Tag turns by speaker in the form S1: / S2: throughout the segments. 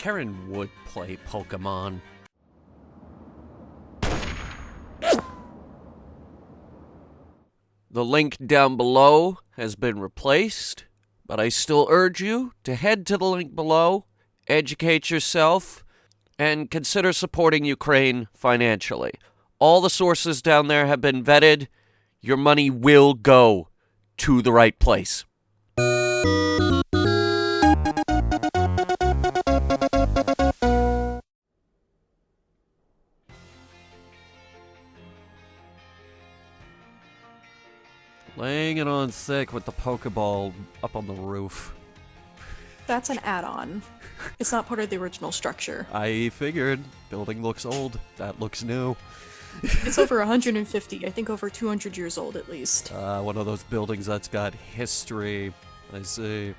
S1: Karen would play Pokemon. The link down below has been replaced, but I still urge you to head to the link below, educate yourself, and consider supporting Ukraine financially. All the sources down there have been vetted. Your money will go to the right place. Laying it on thick with the Pokeball up on the roof.
S2: That's an add-on. It's not part of the original structure.
S1: I figured. Building looks old. That looks new.
S2: It's over 150, I think over 200 years old at least.
S1: One of those buildings that's got history. I see.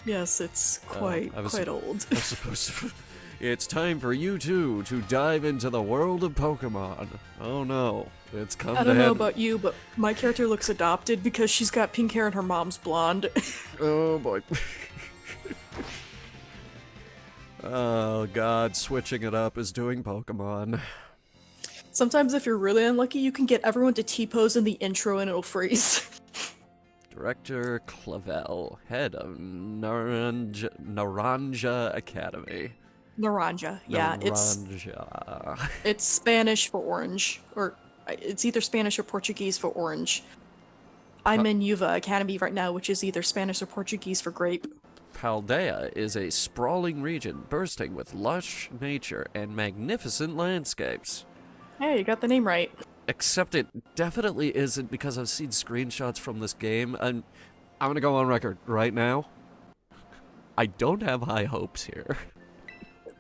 S2: Yes, it's quite old.
S1: I was supposed to... It's time for you two to dive into the world of Pokemon. Oh no, it's come
S2: I don't know about you, but my character looks adopted because she's got pink hair and her mom's blonde.
S1: Oh boy. Oh god, switching it up is doing Pokemon.
S2: Sometimes if you're really unlucky, you can get everyone to T-pose in the intro and it'll freeze.
S1: Director Clavel, head of Naranja Academy.
S2: Naranja, yeah,
S1: Naranja.
S2: It's Spanish for orange, or it's either Spanish or Portuguese for orange. I'm in Yuva Academy right now, which is either Spanish or Portuguese for grape.
S1: Paldea is a sprawling region bursting with lush nature and magnificent landscapes.
S2: Hey, you got the name right.
S1: Except it definitely isn't, because I've seen screenshots from this game, and I'm gonna go on record right now. I don't have high hopes here.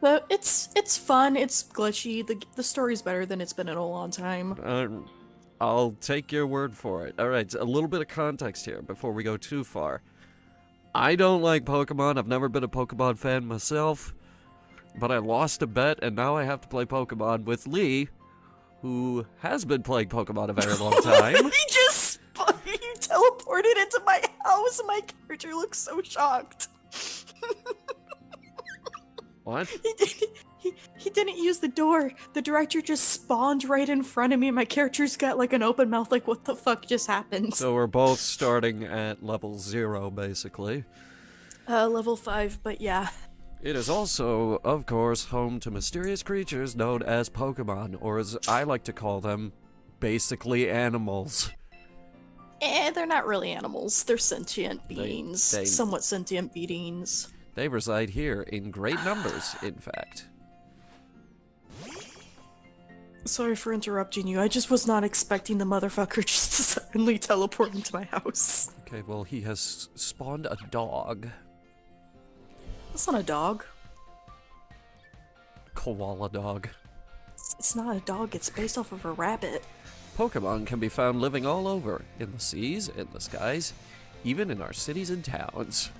S2: But it's fun, it's glitchy, the story's better than it's been in a long time.
S1: I'll take your word for it. Alright, a little bit of context here before we go too far. I don't like Pokemon, I've never been a Pokemon fan myself, but I lost a bet and now I have to play Pokemon with Lee, who has been playing Pokemon a very long time.
S2: You teleported into my house and my character looks so shocked.
S1: What?
S2: He didn't use the door. The director just spawned right in front of me. My character's got like an open mouth like, what the fuck just happened?
S1: So we're both starting at level 0, basically.
S2: Level 5, but yeah.
S1: It is also, of course, home to mysterious creatures known as Pokemon, or as I like to call them, basically animals.
S2: They're not really animals. They're sentient beings. Somewhat sentient beings.
S1: They reside here in great numbers, in fact.
S2: Sorry for interrupting you. I just was not expecting the motherfucker just to suddenly teleport into my house.
S1: Okay, well, he has spawned a dog.
S2: That's not a dog.
S1: Koala dog.
S2: It's not a dog, it's based off of a rabbit.
S1: Pokemon can be found living all over, in the seas, in the skies, even in our cities and towns.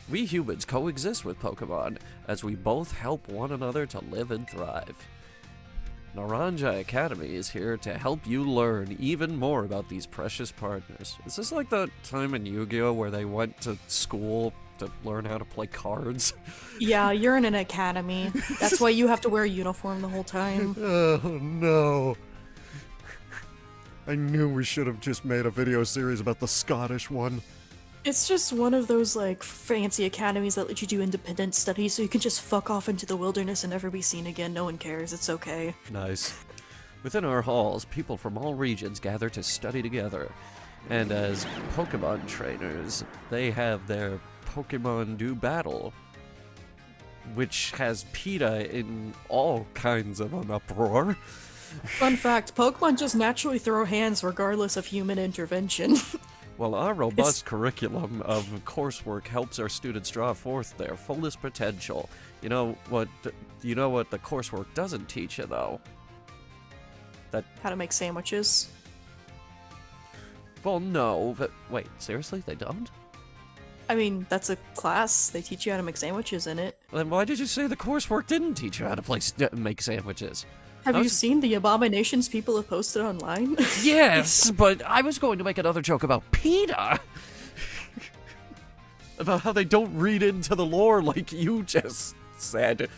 S1: We humans coexist with Pokemon, as we both help one another to live and thrive. Naranja Academy is here to help you learn even more about these precious partners. Is this like the time in Yu-Gi-Oh! Where they went to school to learn how to play cards?
S2: Yeah, you're in an academy. That's why you have to wear a uniform the whole time.
S1: Oh no. I knew we should have just made a video series about the Scottish one.
S2: It's just one of those, like, fancy academies that let you do independent studies, so you can just fuck off into the wilderness and never be seen again. No one cares. It's okay.
S1: Nice. Within our halls, people from all regions gather to study together. And as Pokemon trainers, they have their Pokemon do battle, which has PETA in all kinds of an uproar.
S2: Fun fact, Pokemon just naturally throw hands regardless of human intervention.
S1: Well, our robust curriculum of coursework helps our students draw forth their fullest potential. You know what the coursework doesn't teach you, though?
S2: How to make sandwiches.
S1: Well, no, but wait, seriously? They don't?
S2: I mean, that's a class. They teach you how to make sandwiches in it.
S1: Then why did you say the coursework didn't teach you how to make sandwiches?
S2: Have you seen the abominations people have posted online?
S1: Yes, but I was going to make another joke about PETA! About how they don't read into the lore like you just Sad.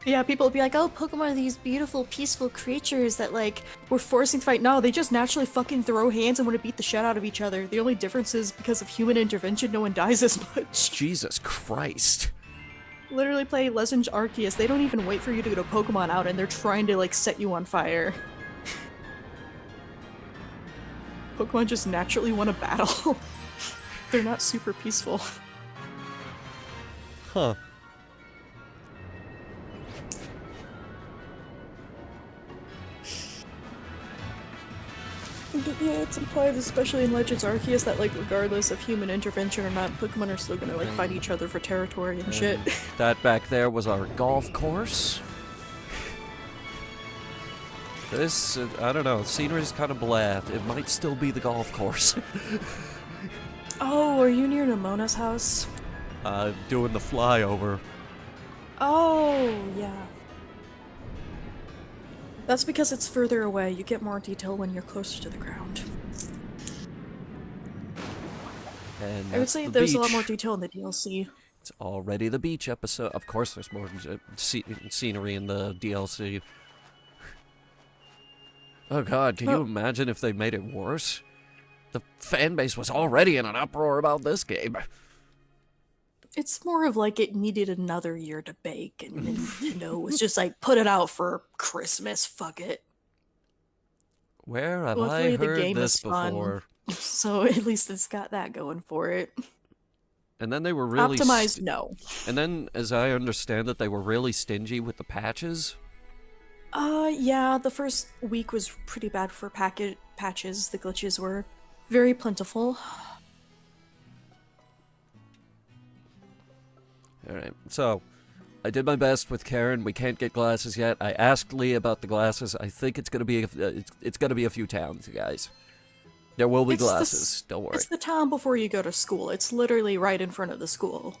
S2: Yeah, people will be like, oh, Pokemon are these beautiful, peaceful creatures that, like, we're forcing to fight. No, they just naturally fucking throw hands and want to beat the shit out of each other. The only difference is because of human intervention, no one dies as much.
S1: Jesus Christ.
S2: Literally play Legends Arceus. They don't even wait for you to get a Pokemon out, and they're trying to, like, set you on fire. Pokemon just naturally want to battle. They're not super peaceful.
S1: Huh.
S2: Yeah, it's implied, especially in Legends Arceus, that, like, regardless of human intervention or not, Pokemon are still gonna, like, fight each other for territory and shit.
S1: That back there was our golf course. This, I don't know, scenery's kind of bland. It might still be the golf course.
S2: Oh, are you near Nemona's house?
S1: Doing the flyover.
S2: Oh, yeah. That's because it's further away. You get more detail when you're closer to the ground.
S1: And
S2: I would say
S1: the
S2: there's a lot
S1: beach.
S2: more detail in the DLC.
S1: It's already the beach episode. Of course there's more scenery in the DLC. Oh god, can you imagine if they made it worse? The fan base was already in an uproar about this game.
S2: It's more of like it needed another year to bake, and Nintendo was just like, put it out for Christmas, fuck it.
S1: Where have
S2: Luckily,
S1: I
S2: the
S1: heard
S2: game
S1: this
S2: is fun.
S1: before?
S2: So at least it's got that going for it.
S1: And then they were really
S2: Optimized, no.
S1: And then, as I understand it, they were really stingy with the patches.
S2: Yeah, the first week was pretty bad for patches. The glitches were very plentiful.
S1: Alright, so, I did my best with Karen. We can't get glasses yet. I asked Lee about the glasses. I think it's gonna be it's gonna be a few towns, guys. There will be glasses. Don't worry.
S2: It's the town before you go to school. It's literally right in front of the school.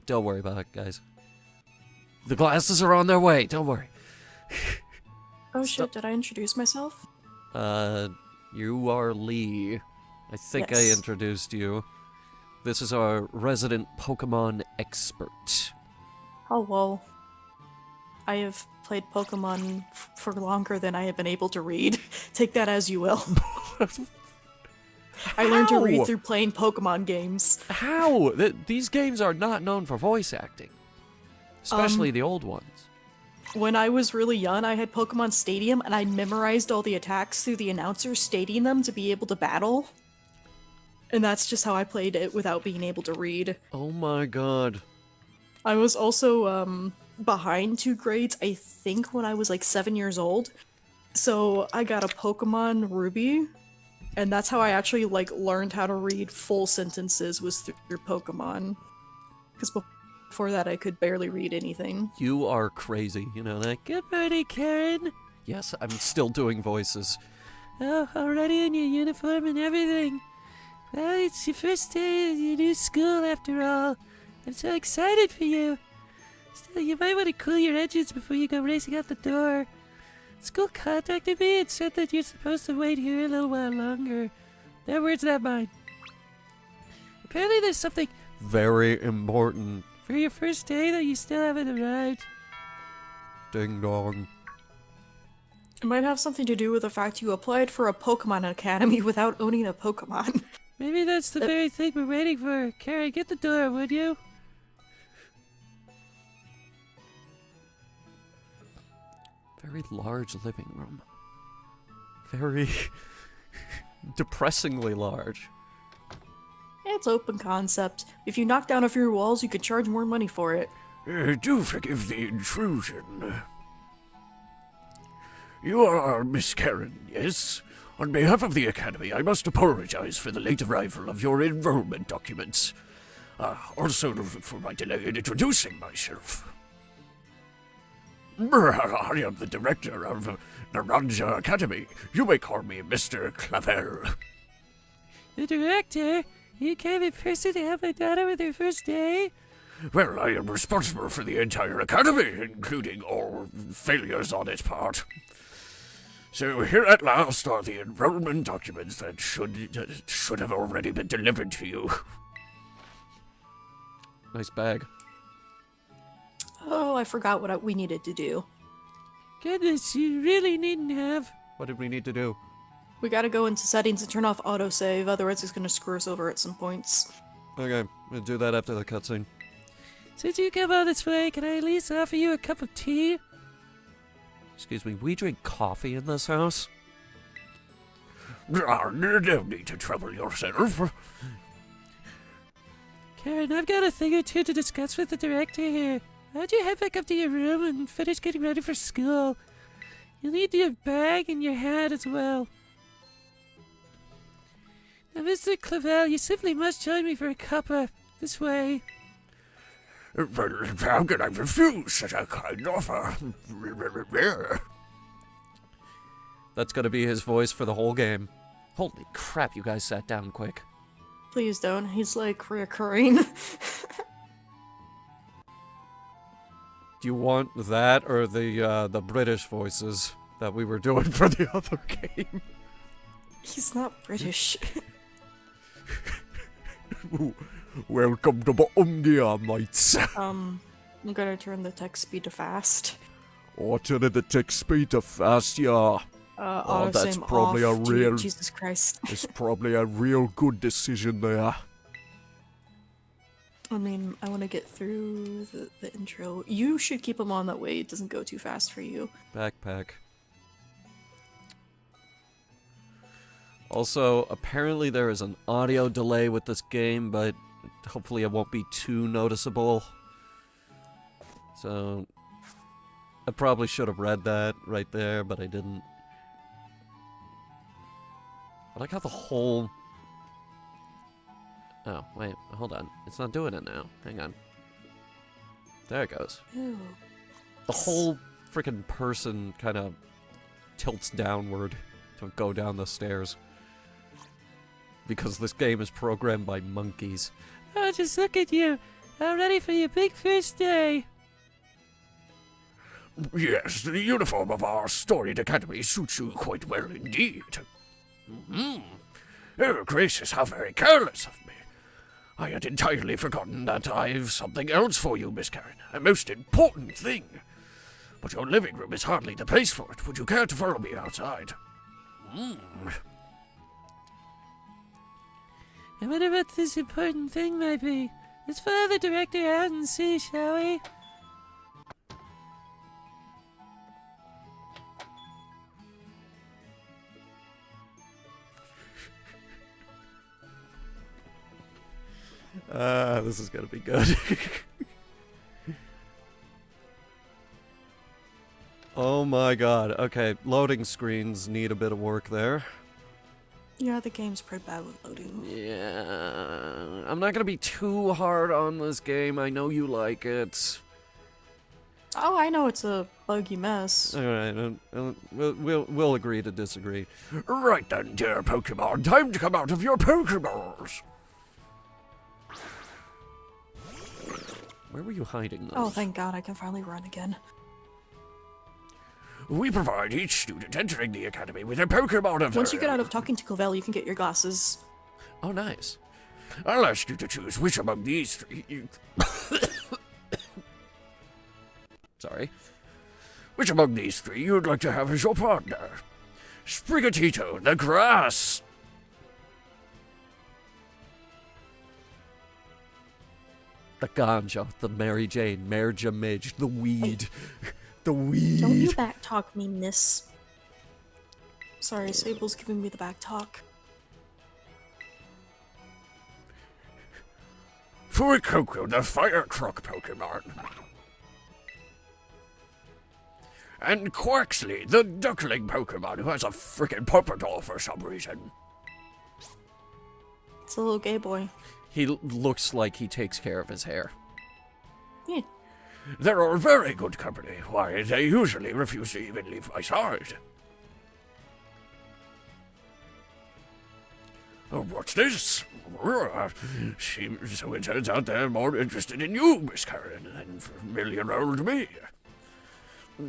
S1: Don't worry about it, guys. The glasses are on their way. Don't worry.
S2: Oh shit! Did I introduce myself?
S1: You are Lee. I think I
S2: Yes.
S1: introduced you. This is our resident Pokemon expert.
S2: Oh well. I have played Pokemon for longer than I have been able to read. Take that as you will. I learned to
S1: How?
S2: read through playing Pokemon games.
S1: How? These games are not known for voice acting. Especially the old ones.
S2: When I was really young, I had Pokemon Stadium, and I memorized all the attacks through the announcer stating them to be able to battle. And that's just how I played it without being able to read.
S1: Oh my god.
S2: I was also, behind 2 grades, I think, when I was like 7 years old. So I got a Pokemon Ruby, and that's how I actually like learned how to read full sentences was through Pokemon. Because before that I could barely read anything.
S1: You are crazy. You know that. Good morning, Karen. Yes, I'm still doing voices. Oh, already in your uniform and everything. Well, it's your first day of your new school after all. I'm so excited for you. Still, you might want to cool your engines before you go racing out the door. School contacted me and said that you're supposed to wait here a little while longer. Their words, not mine. Apparently there's something very important for your first day that you still haven't arrived. Ding dong.
S2: It might have something to do with the fact you applied for a Pokemon Academy without owning a Pokemon.
S1: Maybe that's the very thing we're waiting for. Carrie, get the door, would you? Very large living room. Very depressingly large.
S2: It's open concept. If you knock down a few walls, you could charge more money for it.
S3: Do forgive the intrusion. You are Miss Karen, yes? On behalf of the Academy, I must apologize for the late arrival of your enrollment documents. Also for my delay in introducing myself. I am the director of Naranja Academy. You may call me Mr. Clavel.
S1: The director? You came in person to help my daughter with her first day?
S3: Well, I am responsible for the entire Academy, including all failures on its part. So here at last are the enrollment documents that should have already been delivered to you.
S1: Nice bag.
S2: Oh, I forgot what we needed to do.
S1: Goodness, you really needn't have. What did we need to do?
S2: We gotta go into settings and turn off autosave, otherwise it's gonna screw us over at some points.
S1: Okay, we'll do that after the cutscene. Since you come all this way, can I at least offer you a cup of tea? Excuse me, we drink coffee in this house?
S3: No need to trouble yourself.
S1: Karen, I've got a thing or two to discuss with the director here. How'd you head back up to your room and finish getting ready for school? You'll need your bag and your hat as well. Now, Mr. Clavel, you simply must join me for a cuppa. This way.
S3: Well, how can I refuse such a kind offer?
S1: That's gonna be his voice for the whole game. Holy crap, you guys sat down quick.
S2: Please don't, he's like reoccurring.
S1: Do you want that or the British voices that we were doing for the other game?
S2: He's not British.
S3: Welcome to Bungia, mates.
S2: I'm gonna turn the text speed to fast.
S3: Oh, turn the text speed to fast, yeah. That's
S2: Autosave
S3: probably
S2: off.
S3: a real...
S2: Jesus Christ.
S3: It's probably a real good decision there.
S2: I mean, I want to get through the intro. You should keep him on that way it doesn't go too fast for you.
S1: Backpack. Also, apparently there is an audio delay with this game, but hopefully it won't be too noticeable. So, I probably should have read that right there, but I didn't. I like how the whole... Oh, wait, hold on. It's not doing it now. Hang on. There it goes.
S2: Ew.
S1: The whole freaking person kind of tilts downward to go down the stairs. Because this game is programmed by monkeys. Oh, just look at you! I'm ready for your big first day!
S3: Yes, the uniform of our storied academy suits you quite well indeed. Oh, gracious, how very careless of me. I had entirely forgotten that I've something else for you, Miss Karen. A most important thing. But your living room is hardly the place for it. Would you care to follow me outside?
S1: I wonder what this important thing might be. Let's follow the director out and see, shall we? This is gonna be good. Oh my god. Okay, loading screens need a bit of work there.
S2: Yeah, the game's pretty bad with loading.
S1: Yeah, I'm not gonna be too hard on this game. I know you like it.
S2: Oh, I know it's a buggy mess.
S1: All right, we'll agree to disagree.
S3: Right then, dear Pokemon, time to come out of your Pokeballs.
S1: Where were you hiding those?
S2: Oh, thank God, I can finally run again.
S3: We provide each student entering the academy with a Pokemon of
S2: Once you
S3: their
S2: get out
S3: own.
S2: of talking to Clavel, you can get your glasses.
S1: Oh, nice.
S3: I'll ask you to choose which among these three you...
S1: Sorry.
S3: Which among these three you'd like to have as your partner? Sprigatito, the grass.
S1: The ganja, the Mary Jane, Mare Jamidge, the weed. The weed.
S2: Don't you backtalk me, miss. Sorry, Sable's giving me the backtalk.
S3: Fuecoco, the fire truck Pokemon. And Quaxley, the duckling Pokemon who has a frickin' purple doll for some reason.
S2: It's a little gay boy.
S1: He looks like he takes care of his hair.
S2: Yeah.
S3: They're all very good company. Why, they usually refuse to even leave my side. Oh, what's this? So it turns out they're more interested in you, Miss Karen, than familiar-old me.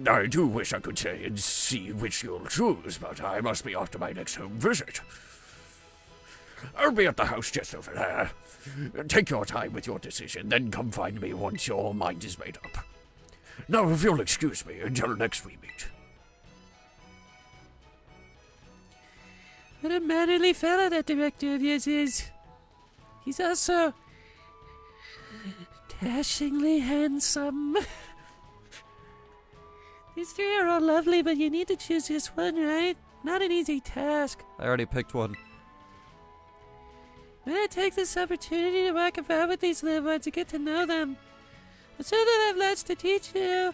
S3: I do wish I could say and see which you'll choose, but I must be off to my next home visit. I'll be at the house just over there. Take your time with your decision, then come find me once your mind is made up. Now, if you'll excuse me until next we meet.
S4: What a mannerly fellow that director of yours is. He's also dashingly handsome. These three are all lovely, but you need to choose just one, right? Not an easy task.
S1: I already picked one.
S4: I'm gonna take this opportunity to walk about with these little ones and get to know them. I'm sure they'll have lots to teach you.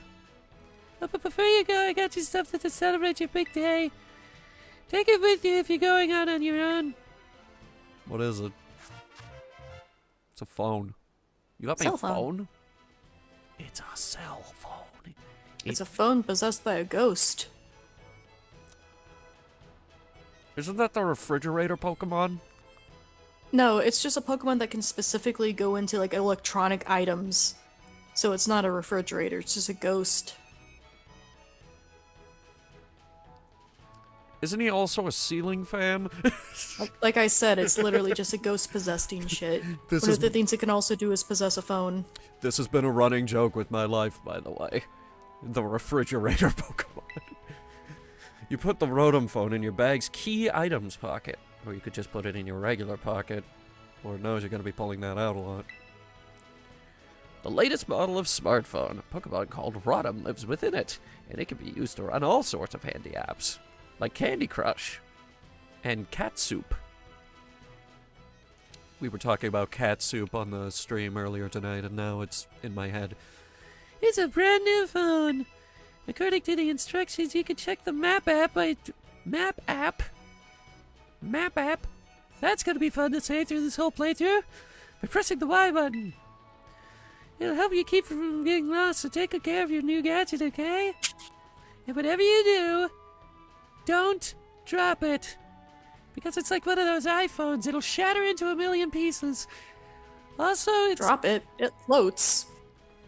S4: Oh, but before you go, I got you something to celebrate your big day. Take it with you if you're going out on your own.
S1: What is it? It's a phone. You got me a
S2: Cell phone.
S1: phone? It's a cell phone.
S2: It's a phone possessed by a ghost.
S1: Isn't that the refrigerator Pokemon?
S2: No, it's just a Pokemon that can specifically go into like electronic items. So it's not a refrigerator, it's just a ghost.
S1: Isn't he also a ceiling fan?
S2: Like I said, it's literally just a ghost possessing shit.
S1: This
S2: One
S1: is-
S2: of the things it can also do is possess a phone.
S1: This has been a running joke with my life, by the way. The refrigerator Pokemon. You put the Rotom phone in your bag's key items pocket. Or you could just put it in your regular pocket. Lord knows you're going to be pulling that out a lot. The latest model of smartphone, a Pokemon called Rotom, lives within it, and it can be used to run all sorts of handy apps, like Candy Crush and Cat Soup. We were talking about Cat Soup on the stream earlier tonight, and now it's in my head.
S4: It's a brand new phone. According to the instructions, you can check the map app by... Map app? Map app? That's gonna be fun to say through this whole playthrough. By pressing the Y button. It'll help you keep from getting lost, so take good care of your new gadget, okay? And whatever you do, don't drop it. Because it's like one of those iPhones. It'll shatter into a million pieces. Also,
S2: Drop it, it floats.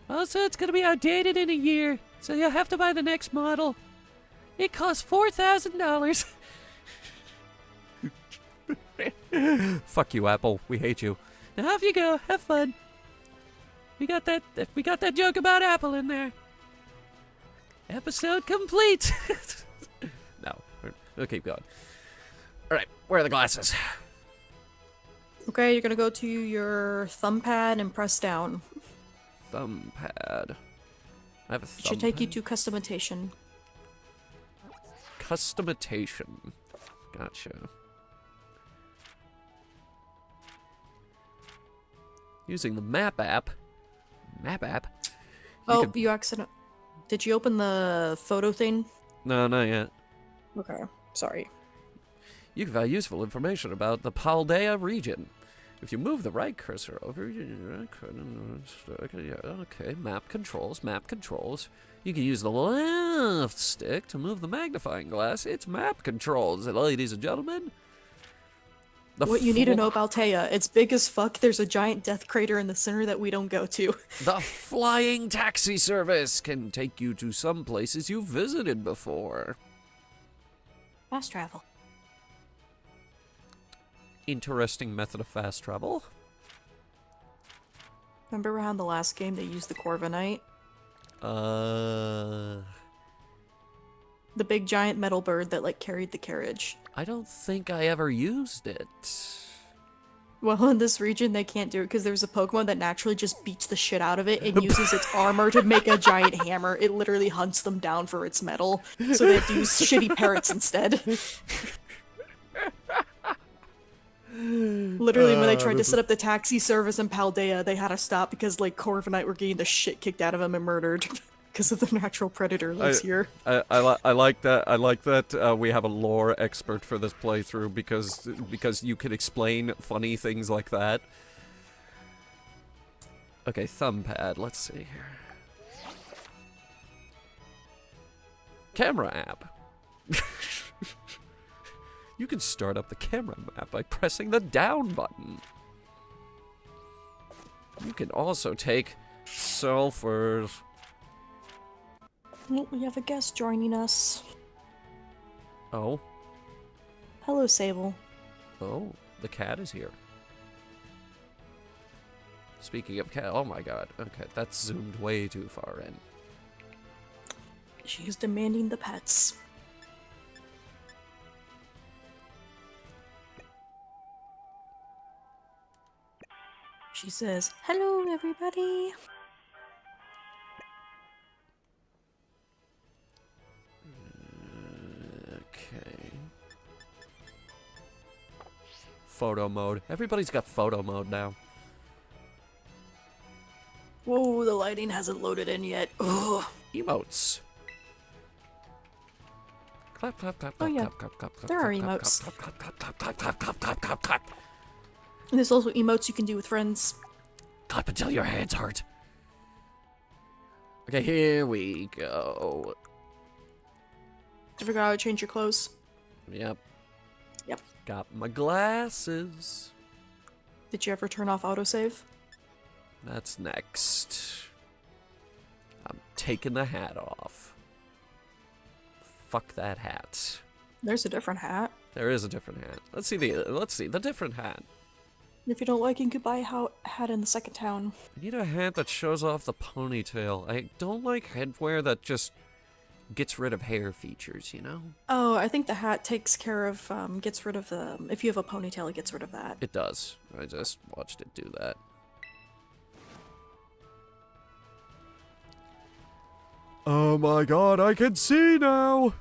S4: it's gonna be outdated in a year, so you'll have to buy the next model. It costs $4,000.
S1: Fuck you, Apple. We hate you.
S4: Now off you go. Have fun. We got that joke about Apple in there. Episode complete.
S1: No, we'll keep going. Alright, where are the glasses?
S2: Okay, you're gonna go to your thumb pad and press down.
S1: Thumb pad. I have a
S2: It
S1: thumb
S2: should take you
S1: pad?
S2: to customization.
S1: Customization. Gotcha. Using the map app. Map app?
S2: Oh,
S1: could-
S2: you accident. Did you open the photo thing?
S1: No, not yet.
S2: Okay, sorry.
S1: You can find useful information about the Paldea region. If you move the right cursor over, okay, map controls, map controls. You can use the left stick to move the magnifying glass. It's map controls, ladies and gentlemen. The
S2: What you need to
S1: fl-
S2: know about Taya, it's big as fuck, there's a giant death crater in the center that we don't go to.
S1: The flying taxi service can take you to some places you've visited before.
S2: Fast travel.
S1: Interesting method of fast travel.
S2: Remember around the last game they used the Corviknight? The big giant metal bird that, like, carried the carriage.
S1: I don't think I ever used it.
S2: Well, in this region, they can't do it because there's a Pokemon that naturally just beats the shit out of it and uses its armor to make a giant hammer. It literally hunts them down for its metal, so they have to use shitty parrots instead. Literally, when they tried to set up the taxi service in Paldea, they had to stop because, like, Corviknight were getting the shit kicked out of them and murdered because of the natural predator lives here.
S1: I like that. I like that we have a lore expert for this playthrough because you can explain funny things like that. Okay, thumb pad. Let's see here. Camera app. You can start up the camera map by pressing the down button. You can also take selfies.
S2: Oh, we have a guest joining us.
S1: Oh.
S2: Hello, Sable.
S1: Oh, the cat is here. Speaking of cat, oh my god. Okay, that's zoomed way too far in.
S2: She's demanding the pets. She says, "Hello, everybody."
S1: Okay. Photo mode. Everybody's got photo mode now.
S2: Whoa, the lighting hasn't loaded in yet. Ugh.
S1: Emotes. Clap, clap, clap,
S2: Oh,
S1: clap,
S2: yeah.
S1: clap, clap, clap, clap,
S2: There
S1: clap,
S2: are
S1: clap,
S2: emotes.
S1: clap, clap, clap, clap, clap, clap, clap, clap, clap, clap.
S2: And there's also emotes you can do with friends.
S1: Clap until your hands hurt. Okay, here we go.
S2: I forgot how to change your clothes.
S1: Yep.
S2: Yep.
S1: Got my glasses.
S2: Did you ever turn off autosave?
S1: That's next. I'm taking the hat off. Fuck that hat.
S2: There's a different hat.
S1: There is a different hat. Let's see the different hat.
S2: If you don't like it, you could buy a hat in the second town.
S1: I need a hat that shows off the ponytail. I don't like headwear that just gets rid of hair features, you know?
S2: Oh, I think the hat takes care of, gets rid of the, if you have a ponytail, it gets rid of that.
S1: It does. I just watched it do that. Oh my god, I can see now!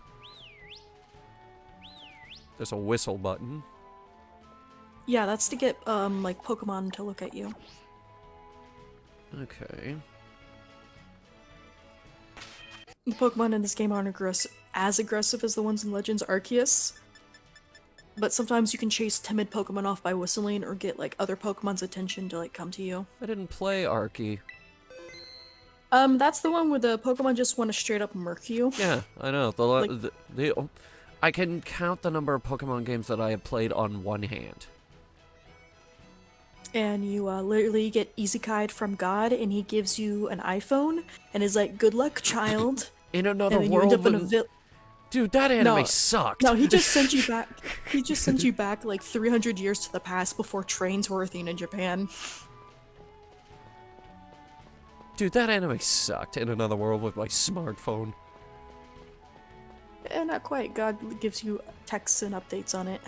S1: There's a whistle button.
S2: Yeah, that's to get, like, Pokemon to look at you.
S1: Okay.
S2: The Pokemon in this game aren't as aggressive as the ones in Legends Arceus. But sometimes you can chase timid Pokemon off by whistling or get, like, other Pokemon's attention to, like, come to you.
S1: I didn't play Arky.
S2: That's the one where the Pokemon just want to straight up murk you.
S1: Yeah, I know. I can count the number of Pokemon games that I have played on one hand.
S2: And you literally get Isekai'd from God, and he gives you an iPhone, and is like, "Good luck, child."
S1: In another
S2: And then you
S1: world,
S2: end up in a
S1: dude, that anime
S2: No.
S1: sucked.
S2: No, he just sent you back. He just sent you back like 300 years to the past before trains were a thing in Japan.
S1: Dude, that anime sucked. In another world with my smartphone.
S2: Not quite. God gives you texts and updates on it.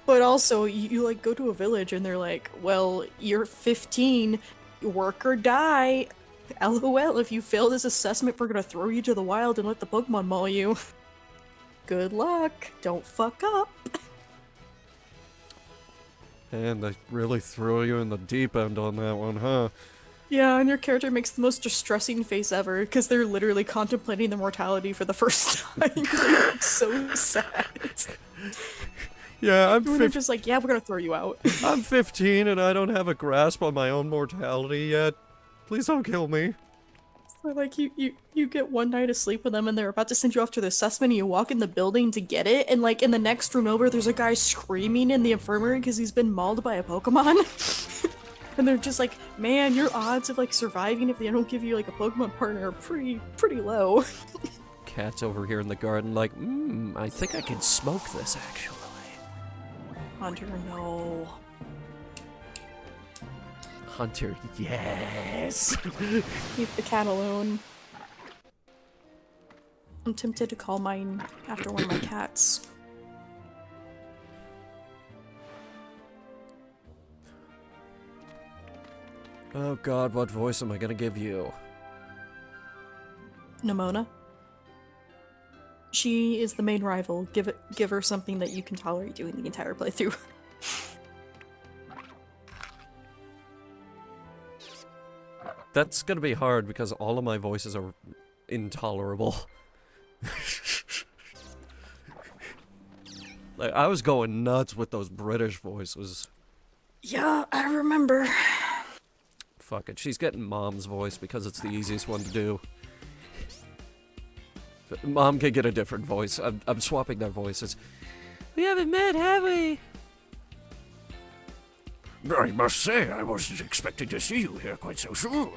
S2: But also, you like go to a village and they're like, "Well, you're 15, work or die. LOL, if you fail this assessment, we're gonna throw you to the wild and let the Pokemon maul you. Good luck. Don't fuck up."
S1: And they really threw you in the deep end on that one, huh?
S2: Yeah, and your character makes the most distressing face ever because they're literally contemplating their mortality for the first time. They're like, so sad.
S1: Yeah,
S2: They're just like, "Yeah, we're gonna throw you out."
S1: I'm 15 and I don't have a grasp on my own mortality yet. Please don't kill me.
S2: So like you get one night of sleep with them and they're about to send you off to the assessment and you walk in the building to get it, and like in the next room over there's a guy screaming in the infirmary because he's been mauled by a Pokemon. And they're just like, "Man, your odds of like surviving if they don't give you like a Pokemon partner are pretty low."
S1: Cat's over here in the garden like, I think I can smoke this actually.
S2: Hunter, no.
S1: Hunter, yes.
S2: Leave the cat alone. I'm tempted to call mine after one of my cats.
S1: Oh god, what voice am I gonna give you?
S2: Nimona. She is the main rival. Give her something that you can tolerate doing the entire playthrough.
S1: That's gonna be hard because all of my voices are intolerable. Like, I was going nuts with those British voices.
S2: Yeah, I remember.
S1: Fuck it, she's getting Mom's voice because it's the easiest one to do. Mom can get a different voice. I'm swapping their voices.
S4: We haven't met, have we?
S3: I must say, I wasn't expecting to see you here quite so soon.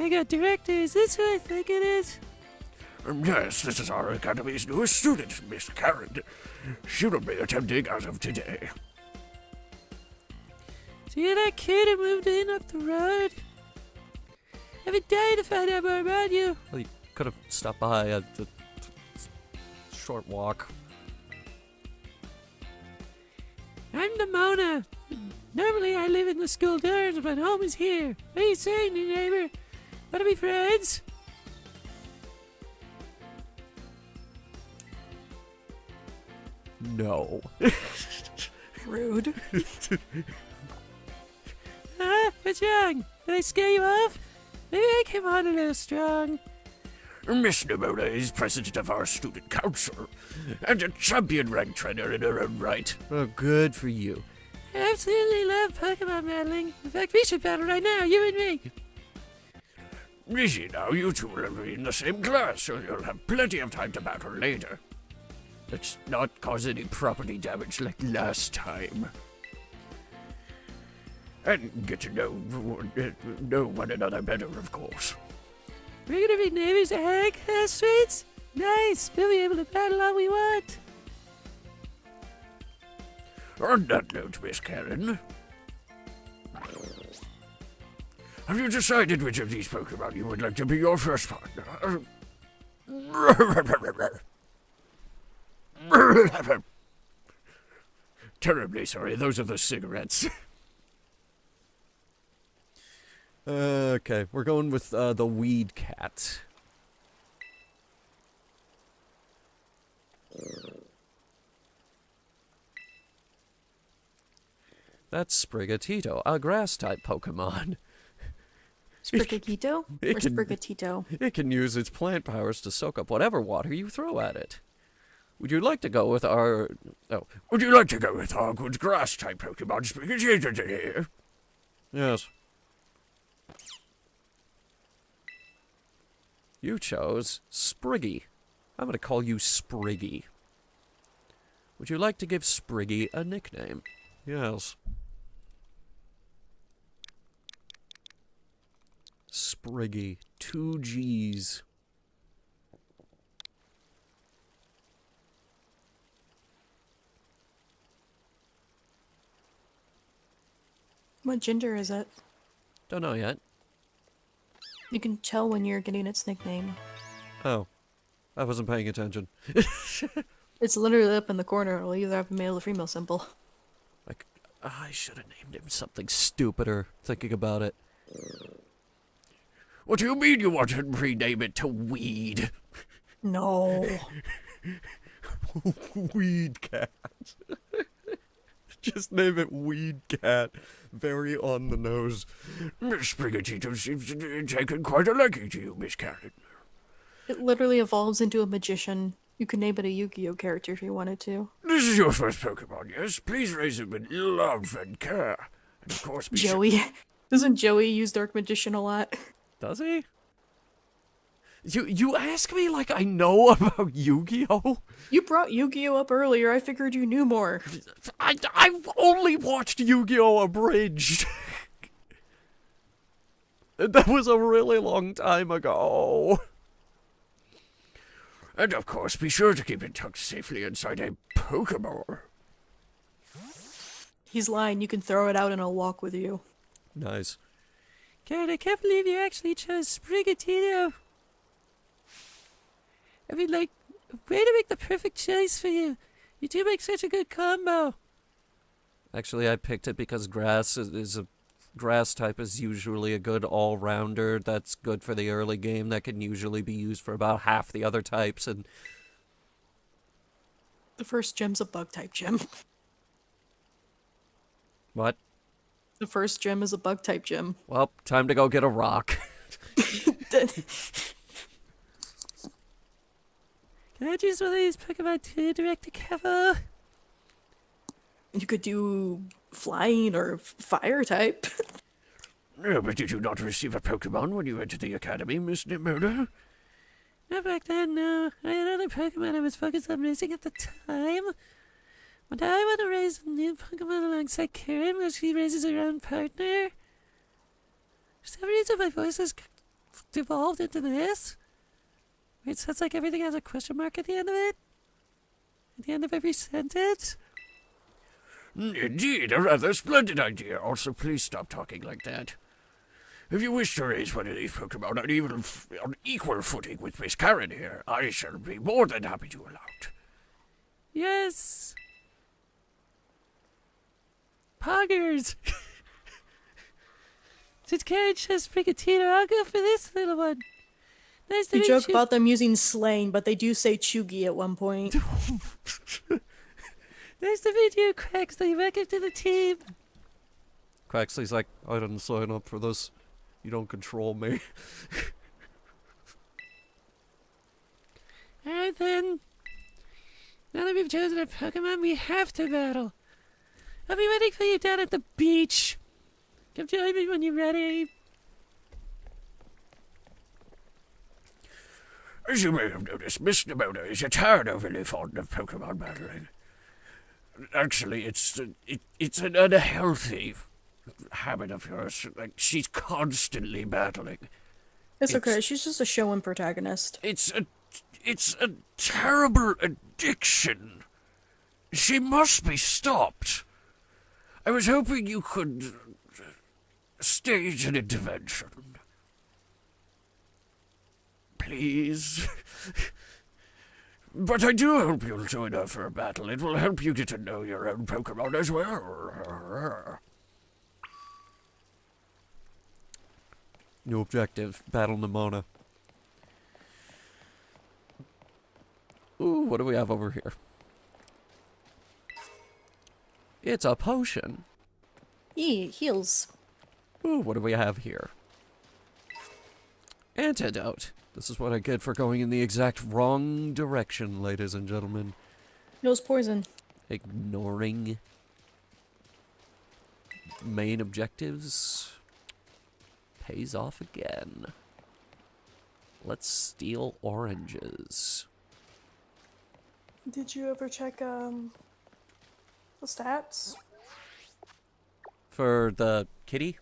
S4: I got director. Is this who I think it is?
S3: Yes, this is our academy's newest student, Miss Karen. She will be attending as of today.
S4: So you're that kid who moved in up the road? I've been dying to find out more about you.
S1: Well, you could have stopped by a short walk.
S4: I'm Demona. Normally I live in the school dorms, but home is here. What are you saying, new neighbor? Wanna be friends?
S1: No.
S2: Rude.
S4: What's wrong? Did I scare you off? Maybe I came on a little strong.
S3: Miss Nimona is president of our student council, and a champion rank trainer in her own right.
S1: Oh, good for you.
S4: I absolutely love Pokemon battling. In fact, we should battle right now, you and me.
S3: Easy now, you two will be in the same class, so you'll have plenty of time to battle later. Let's not cause any property damage like last time. And get to know one another better, of course.
S4: We're gonna be neighbors at classmates? Nice! We'll be able to battle all we want.
S3: On that note, Miss Karen, have you decided which of these Pokemon you would like to be your first partner? Terribly sorry, those are the cigarettes.
S1: Okay, we're going with the Weed Cat. That's Sprigatito, a grass-type Pokemon.
S2: Sprigatito? Or
S1: It can-
S2: Sprigatito?
S1: It can use its plant powers to soak up whatever water you throw at it. Would you like to go with our... Oh,
S3: Would you like to go with Hogwarts grass-type Pokemon Sprigatito here?
S1: yes. You chose Spriggy. I'm going to call you Spriggy. Would you like to give Spriggy a nickname? Yes. Spriggy. 2 G's.
S2: What gender is it?
S1: Don't know yet.
S2: You can tell when you're getting its nickname.
S1: Oh. I wasn't paying attention.
S2: It's literally up in the corner. It'll either have a male or female symbol.
S1: Like, I should have named him something stupider, thinking about it.
S3: What do you mean you want to rename it to Weed?
S2: No.
S1: Weed Cat. Just name it Weed Cat. Very on the nose.
S3: Miss Sprigatito seems to have taken quite a liking to you, Miss Karen.
S2: It literally evolves into a magician. You could name it a Yu-Gi-Oh character if you wanted to.
S3: This is your first Pokemon, yes? Please raise it with love and care. And of course, be
S2: Joey. Doesn't Joey use Dark Magician a lot?
S1: Does he? You ask me like I know about Yu-Gi-Oh?
S2: You brought Yu-Gi-Oh up earlier. I figured you knew more.
S1: I've only watched Yu-Gi-Oh! Abridged. That was a really long time ago.
S3: And of course, be sure to keep it tucked safely inside a Pokeball.
S2: He's lying. You can throw it out and I'll walk with you.
S1: Nice.
S4: Karen, I can't believe you actually chose Sprigatito. I mean, like, way to make the perfect choice for you. You do make such a good combo.
S1: Actually, I picked it because grass is a grass type is usually a good all-rounder. That's good for the early game. That can usually be used for about half the other types. And
S2: The first gem's a bug-type gem.
S1: what?
S2: The first gem is a bug-type gem.
S1: Well, time to go get a rock.
S4: Can I choose one of these Pokemon to direct to cover?
S2: You could do flying or fire type.
S3: No, but did you not receive a Pokemon when you entered the academy, Miss Nimona?
S4: Not back then, no. I had other Pokemon I was focused on raising at the time. But I want to raise a new Pokemon alongside Karen while she raises her own partner. For some reason, my voice has devolved into this. Wait, so it's like everything has a question mark at the end of it? At the end of every sentence?
S3: Indeed, a rather splendid idea. Also, please stop talking like that. If you wish to raise one of these Pokemon on equal footing with Miss Karen here, I shall be more than happy to allow it.
S4: Yes. Poggers. Since Karen chose Sprigatito, I'll go for this little one. Nice to
S2: You
S4: meet
S2: joke
S4: you.
S2: about them using slang, but they do say Chugi at one point.
S4: Nice to meet you, Craxley. Welcome to the team.
S1: Quaxley's like, I didn't sign up for this. You don't control me.
S4: Alright then. Now that we've chosen a Pokemon, we have to battle. I'll be waiting for you down at the beach. Come join me when you're ready.
S3: As you may have noticed, Miss Nimona is a tad overly fond of Pokemon battling. Actually, it's an unhealthy habit of hers. Like, she's constantly battling.
S2: It's okay, she's just a show and protagonist.
S3: It's a terrible addiction. She must be stopped. I was hoping you could stage an intervention. Please. But I do hope you'll join her for a battle. It will help you get to know your own Pokemon as well.
S1: New objective, battle Nimona. Ooh, what do we have over here? It's a potion.
S2: Heals.
S1: Ooh, what do we have here? Antidote. This is what I get for going in the exact wrong direction, ladies and gentlemen.
S2: Knows poison.
S1: Ignoring main objectives pays off again. Let's steal oranges.
S2: Did you ever check, the stats?
S1: For the kitty?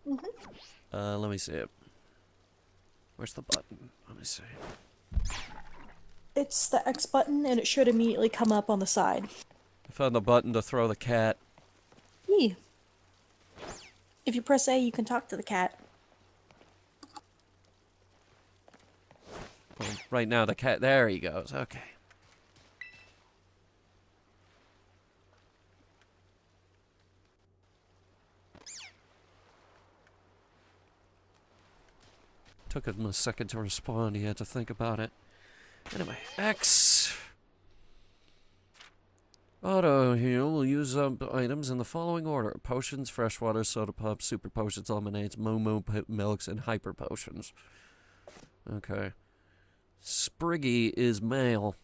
S2: Mm-hmm.
S1: Let me see it. Where's the button? Let me see.
S2: It's the X button, and it should immediately come up on the side.
S1: I found the button to throw the cat.
S2: If you press A, you can talk to the cat.
S1: Well, right now the cat, there he goes. Okay. Took him a second to respond. He had to think about it. Anyway, X. Auto heal will use up items in the following order: potions, freshwater, soda pops, super potions, lemonades, moo milks, and hyper potions. Okay. Spriggy is male.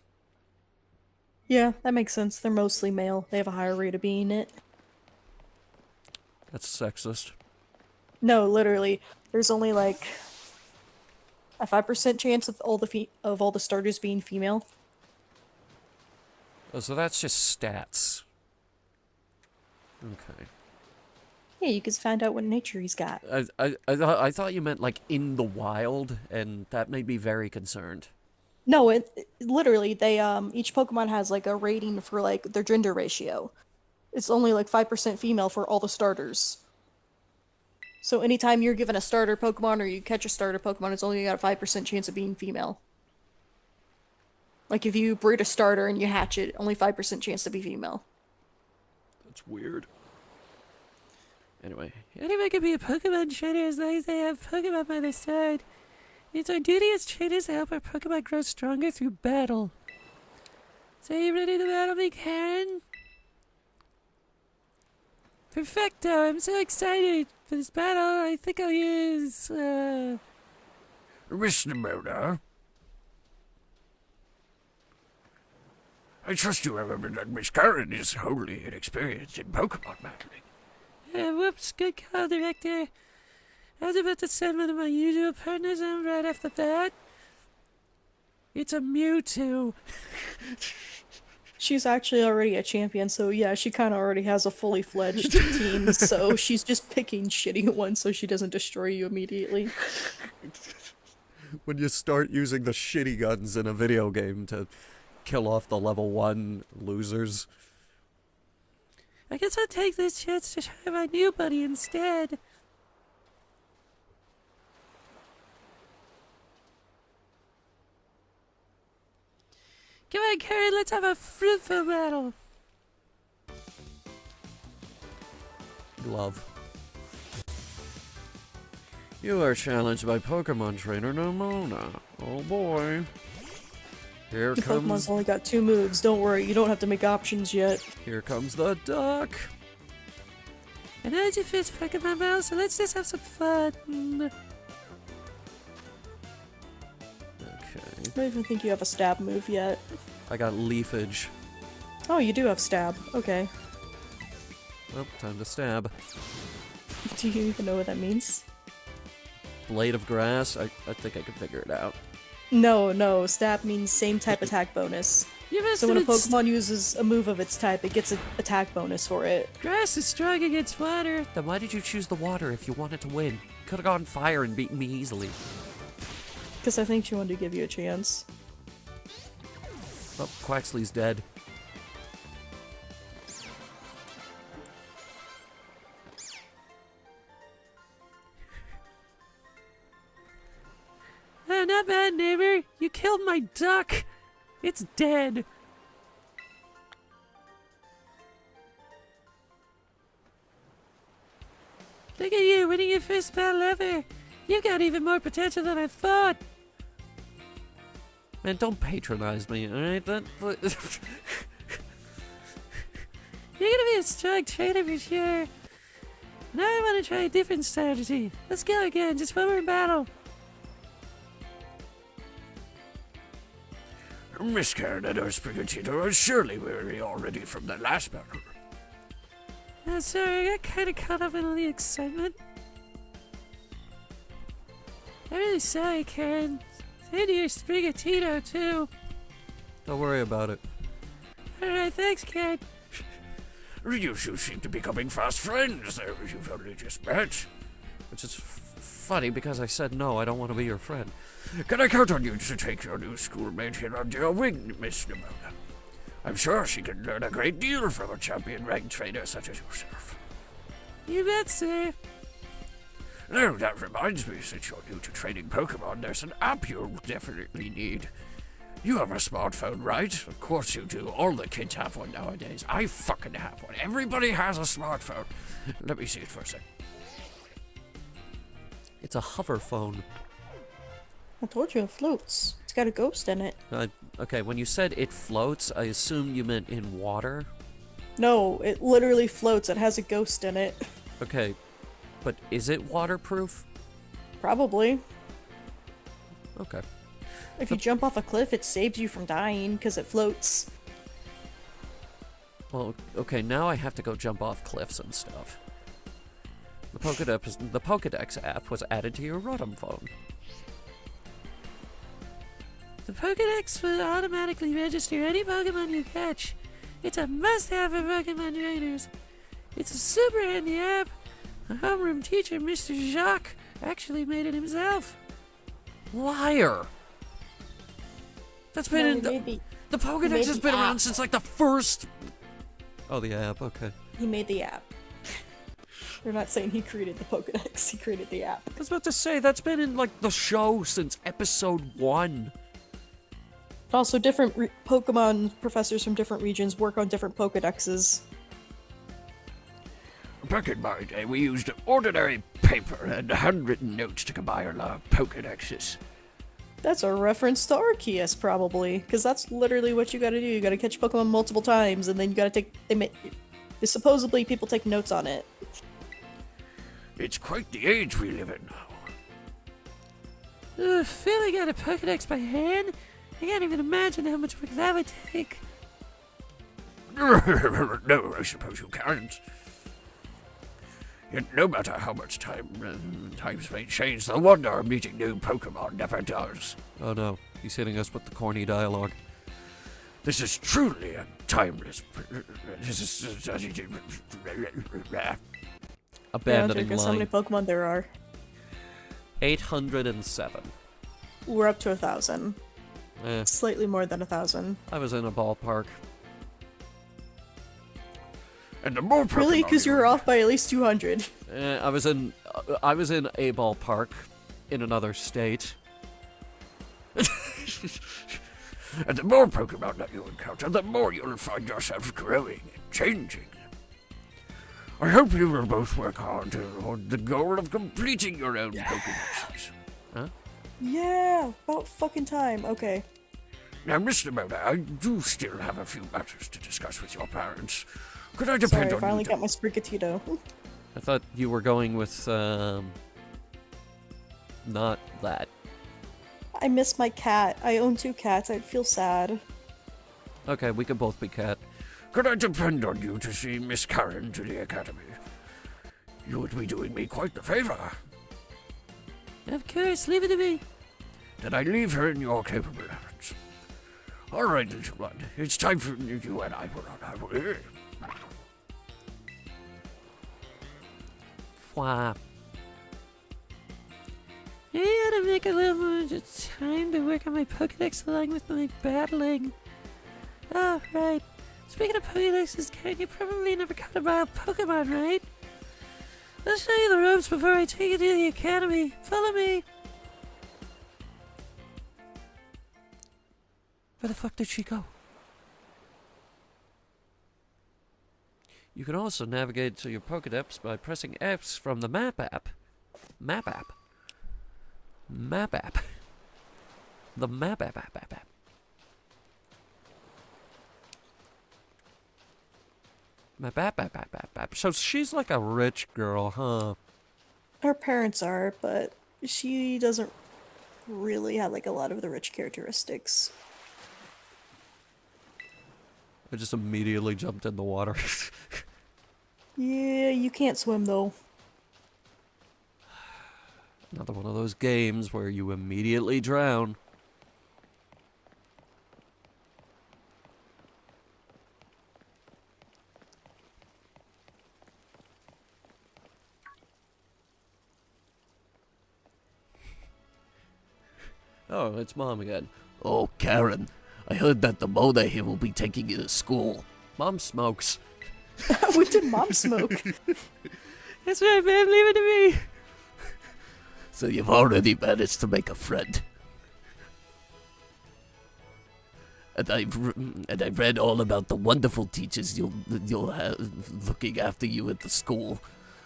S2: Yeah, that makes sense. They're mostly male. They have a higher rate of being it.
S1: That's sexist.
S2: No, literally. There's only like a 5% chance of all the starters being female.
S1: Oh, so that's just stats. Okay.
S2: Yeah, you can find out what nature he's got.
S1: I thought you meant like in the wild, and that made me very concerned.
S2: No, literally they each Pokemon has like a rating for like their gender ratio. It's only like 5% female for all the starters. So anytime you're given a starter Pokemon or you catch a starter Pokemon, it's only got a 5% chance of being female. Like if you breed a starter and you hatch it, only 5% chance to be female.
S1: That's weird. Anyway,
S4: Anyone can be a Pokemon trainer as long as they have Pokemon by their side. It's our duty as trainers to help our Pokemon grow stronger through battle. So are you ready to battle me, Karen? Perfecto! I'm so excited for this battle. I think I'll use,
S3: Miss Nimona, I trust you remember that Miss Karen is wholly inexperienced in Pokemon battling.
S4: Whoops, good call, Director. I was about to send one of my usual partners on right off the bat. It's a Mewtwo.
S2: She's actually already a champion, so yeah, she kind of already has a fully fledged team, so she's just picking shitty ones so she doesn't destroy you immediately.
S1: when you start using the shitty guns in a video game to kill off the level 1 losers.
S4: I guess I'll take this chance to try my new buddy instead. Come on, Karen, let's have a fruitful battle.
S1: Glove. You are challenged by Pokemon trainer Nomona. Oh boy. Here
S2: The
S1: comes.
S2: Pokemon's only got 2 moves. Don't worry, you don't have to make options yet.
S1: Here comes the duck.
S4: I know it's your first Pokemon battle, so let's just have some fun.
S1: Okay.
S2: I don't even think you have a stab move yet.
S1: I got leafage.
S2: Oh, you do have stab. Okay.
S1: Oh, time to stab.
S2: Do you even know what that means?
S1: Blade of grass. I think I can figure it out.
S2: No, stab means same type attack bonus.
S4: You must
S2: So when a
S4: have been
S2: Pokemon uses a move of its type, it gets an attack bonus for it.
S4: Grass is strong against water.
S1: Then why did you choose the water if you wanted to win? Could have gone fire and beaten me easily.
S2: Because I think she wanted to give you a chance.
S1: Oh, Quaxley's dead.
S4: Oh, not bad, neighbor. You killed my duck. It's dead. Look at you, winning your first battle ever. You got even more potential than I thought.
S1: Man, don't patronize me, alright?
S4: You're gonna be a strong trainer for sure. Now I want to try a different strategy. Let's go again, just one more battle.
S3: Miss Karen and our Sprigatito are surely weary already from the last battle.
S4: Sorry, I got kind of caught up in all the excitement. I'm really sorry, Karen. And your Sprigatito, too.
S1: Don't worry about it.
S4: Alright, thanks, Karen.
S3: You two seem to be becoming fast friends there. You've only just met.
S1: Which is funny because I said no, I don't want to be your friend.
S3: Can I count on you to take your new schoolmate here under your wing, Miss Nimona? I'm sure she can learn a great deal from a champion-ranked trainer such as yourself.
S4: You bet, sir.
S3: Now, that reminds me, since you're new to training Pokemon, there's an app you'll definitely need. You have a smartphone, right? Of course you do. All the kids have one nowadays. I fucking have one. Everybody has a smartphone. Let me see it for a second.
S1: It's a hover phone.
S2: I told you it floats. It's got a ghost in it.
S1: Okay, when you said it floats, I assume you meant in water.
S2: No, it literally floats. It has a ghost in it.
S1: Okay, but is it waterproof?
S2: Probably.
S1: Okay.
S2: If you jump off a cliff, it saves you from dying because it floats.
S1: Well, okay, now I have to go jump off cliffs and stuff. The Pokedex app was added to your Rotom phone.
S4: The Pokedex will automatically register any Pokemon you catch. It's a must-have for Pokemon trainers. It's a super handy app. A homeroom teacher, Mr. Jacques, actually made it himself.
S1: Liar! That's been in the Pokedex has been around since like the first. Oh, the app. Okay.
S2: He made the app. They're not saying he created the Pokedex. He created the app.
S1: I was about to say that's been in like the show since episode 1.
S2: Also, different Pokemon professors from different regions work on different Pokedexes.
S3: Back in my day, we used ordinary paper and handwritten notes to compile our Pokedexes.
S2: That's a reference to Arceus, probably, because that's literally what you gotta do. You gotta catch Pokemon multiple times, and then you gotta take. Supposedly, people take notes on it.
S3: It's quite the age we live in now.
S4: Filling out a Pokedex by hand? I can't even imagine how much work that would take.
S3: No, I suppose you can't. Yet no matter how much times may change, the wonder of meeting new Pokemon never does.
S1: Oh no, he's hitting us with the corny dialogue.
S3: This is truly a timeless.
S1: Abandoning
S2: Guess how many
S1: line.
S2: Pokemon there are?
S1: 807.
S2: We're up to 1,000. Slightly more than 1,000.
S1: I was in a ballpark.
S3: And the more Pokemon
S2: Really? Because you were off by at least 200.
S1: I was in a ballpark in another state.
S3: And the more Pokemon that you encounter, the more you'll find yourself growing and changing. I hope you will both work hard toward the goal of completing your own Pokédex.
S1: Huh?
S2: Yeah, about fucking time. Okay.
S3: Now, Mr. Mona, I do still have a few matters to discuss with your parents. Could I depend
S2: Sorry, I
S3: on
S2: finally
S3: you?
S2: got my Sprigatito.
S1: I thought you were going with, not that.
S2: I miss my cat. I own 2 cats. I'd feel sad.
S1: Okay, we can both be cat.
S3: Could I depend on you to see Miss Karen to the academy? You would be doing me quite the favor.
S4: Of course, leave it to me.
S3: Then I leave her in your capable hands. All right, little one. It's time for you and I were on our way.
S1: Wah.
S4: I gotta make a little more time to work on my Pokedex along with my battling. Oh, right. Speaking of Pokedexes, Karen, you probably never caught a wild Pokemon, right? I'll show you the ropes before I take you to the academy. Follow me.
S1: Where the fuck did she go? You can also navigate to your Pokedex by pressing X from the Map app. Map app. Map app. The Map app. Map app. So she's like a rich girl, huh?
S2: Her parents are, but she doesn't really have like a lot of the rich characteristics.
S1: I just immediately jumped in the water.
S2: Yeah, you can't swim though.
S1: Another one of those games where you immediately drown. Oh, it's Mom again.
S3: Oh, Karen, I heard that the Mona here will be taking you to school.
S1: Mom smokes.
S2: When did Mom smoke?
S4: That's right, man. Leave it to me.
S3: So you've already managed to make a friend. And I've read all about the wonderful teachers you'll have looking after you at the school,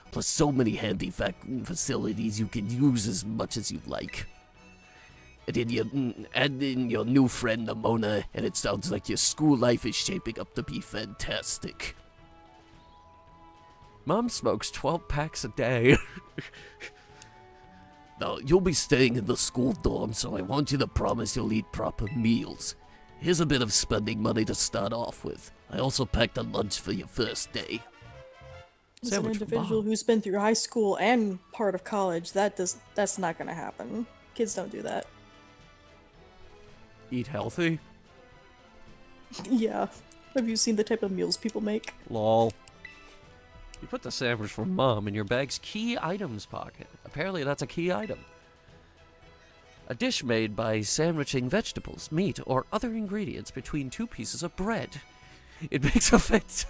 S3: plus so many handy facilities you can use as much as you like. And in your new friend Mona, and it sounds like your school life is shaping up to be fantastic.
S1: Mom smokes 12 packs a day.
S3: Now, you'll be staying in the school dorm, so I want you to promise you'll eat proper meals. Here's a bit of spending money to start off with. I also packed a lunch for your first day.
S2: As an
S1: Sandwich for
S2: individual
S1: Mom.
S2: who's been through high school and part of college, that's not gonna happen. Kids don't do that.
S1: Eat healthy?
S2: Yeah. Have you seen the type of meals people make?
S1: Lol. You put the sandwich from Mom in your bag's key items pocket. Apparently that's a key item. A dish made by sandwiching vegetables, meat, or other ingredients between 2 pieces of bread. It makes a face.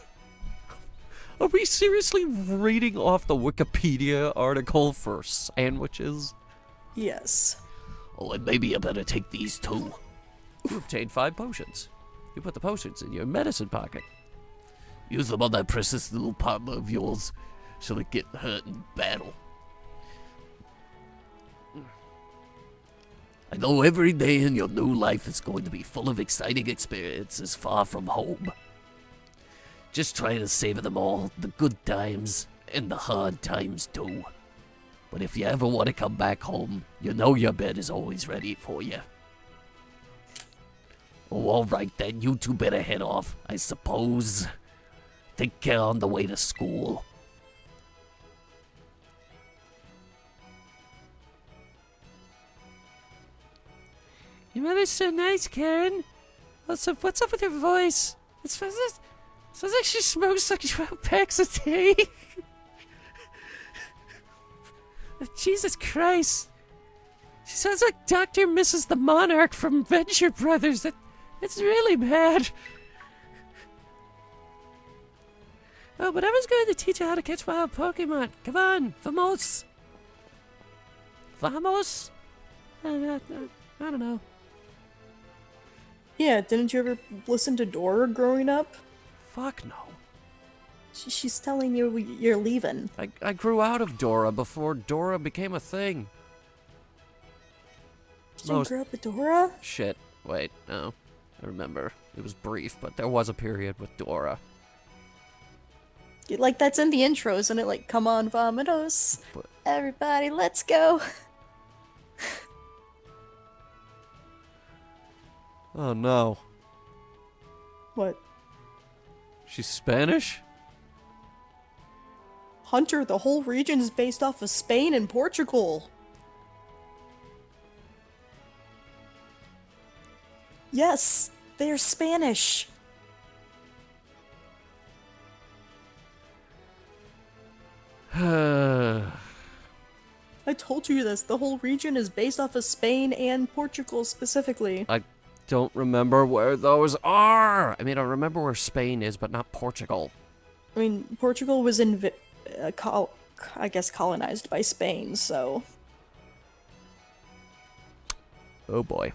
S1: Are we seriously reading off the Wikipedia article for sandwiches?
S2: Yes.
S3: Oh, and maybe you better take these too.
S1: You obtained 5 potions. You put the potions in your medicine pocket.
S3: Use them on that precious little partner of yours, so they get hurt in battle. I know every day in your new life is going to be full of exciting experiences far from home. Just try to savor them all, the good times and the hard times too. But if you ever want to come back home, you know your bed is always ready for you. Oh, alright then, you two better head off, I suppose. Take care on the way to school.
S4: Your mother's so nice, Karen. What's up with her voice? It sounds like she smokes like 12 packs a day. Jesus Christ. She sounds like Dr. and Mrs. the Monarch from Venture Brothers. It's really bad. Oh, but I was going to teach you how to catch wild Pokemon. Come on, vamos. Vamos? I don't know.
S2: Yeah, didn't you ever listen to Dora growing up?
S1: Fuck no.
S2: She's telling you you're leaving.
S1: I grew out of Dora before Dora became a thing.
S2: You didn't grow up with Dora?
S1: Shit. Wait, no. I remember. It was brief, but there was a period with Dora.
S2: Like, that's in the intro, isn't it? Like, come on, Vomitos.
S1: But-
S2: Everybody, let's go.
S1: Oh no.
S2: What?
S1: She's Spanish?
S2: Hunter, the whole region is based off of Spain and Portugal. Yes, they're Spanish. I told you this. The whole region is based off of Spain and Portugal specifically.
S1: I don't remember where those are. I mean, I remember where Spain is, but not Portugal.
S2: I mean, Portugal was I guess colonized by Spain, so...
S1: Oh boy.